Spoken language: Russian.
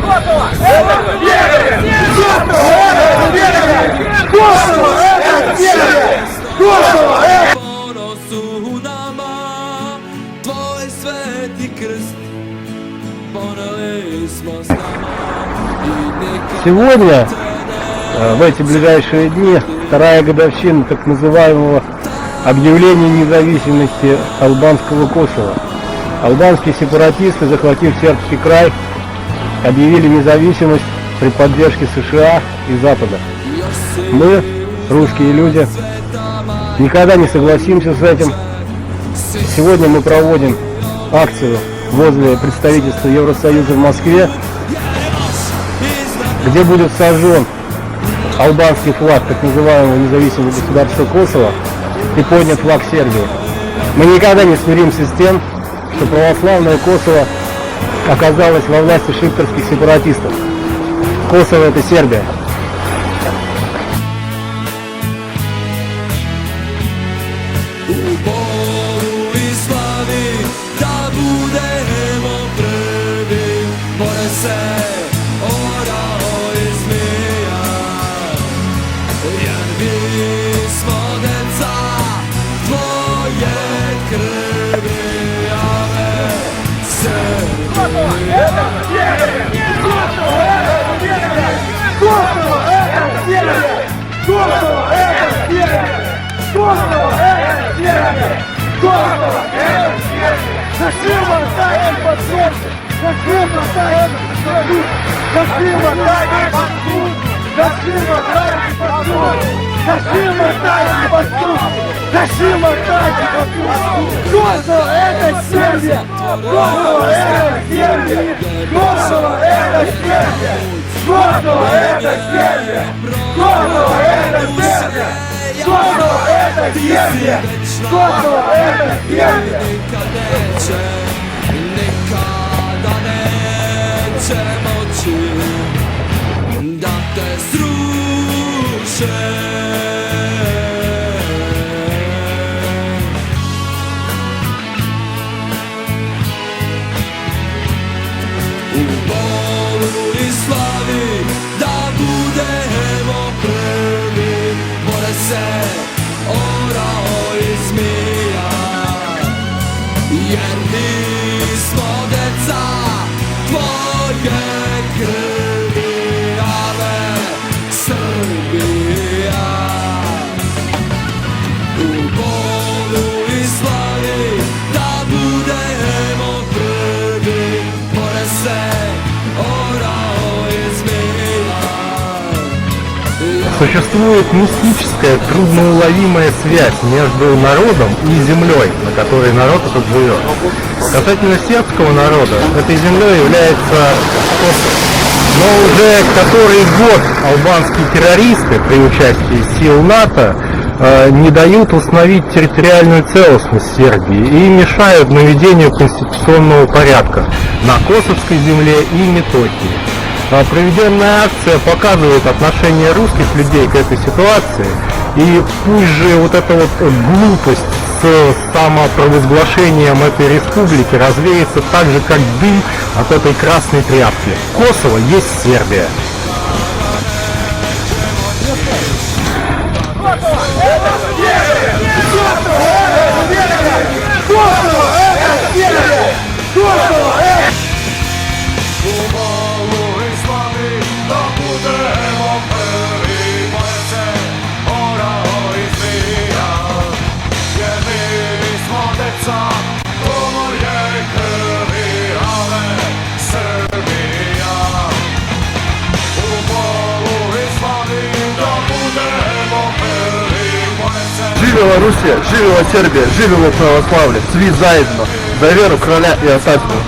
Kosovo это Сербия! Kosovo это Сербия! Kosovo это... Ponosu nama, tvoj sveti krst, poneli smo s nama i neka... Сегодня, в эти ближайшие дни, вторая годовщина так называемого объявления независимости албанского Косово. Албанские сепаратисты, захватив сербский край, объявили независимость при поддержке США и Запада. Мы, русские люди, никогда не согласимся с этим. Сегодня мы проводим акцию возле представительства Евросоюза в Москве, где будет сожжен албанский флаг так называемого независимого государства Косово и поднят флаг Сербии. Мы никогда не смиримся с тем, что православное Косово оказалось во власти шиптерских сепаратистов. Косово — это Сербия. Nikada neće moći da te sruše. U bolu i slavi da budemo prvi, bore se orao i zmija, jer mi smo deca tvoje krvi, ale Srbija. U bolu i slavi da budemo prvi, bore se orao i zmija. Существует мистическая, трудноуловимая связь между народом и землей, на которой народ этот живет. Касательно сербского народа, этой землей является Косово. Но уже который год албанские террористы при участии сил НАТО не дают установить территориальную целостность Сербии и мешают наведению конституционного порядка на косовской земле и Метохии. Проведенная акция показывает отношение русских людей к этой ситуации, и пусть же вот эта вот глупость с самопровозглашением этой республики развеется так же, как дым от этой красной тряпки. Косово есть Сербия. Живела Руссия, живела Сербия, живела православие, сви заедно, за веру короля и отцовство.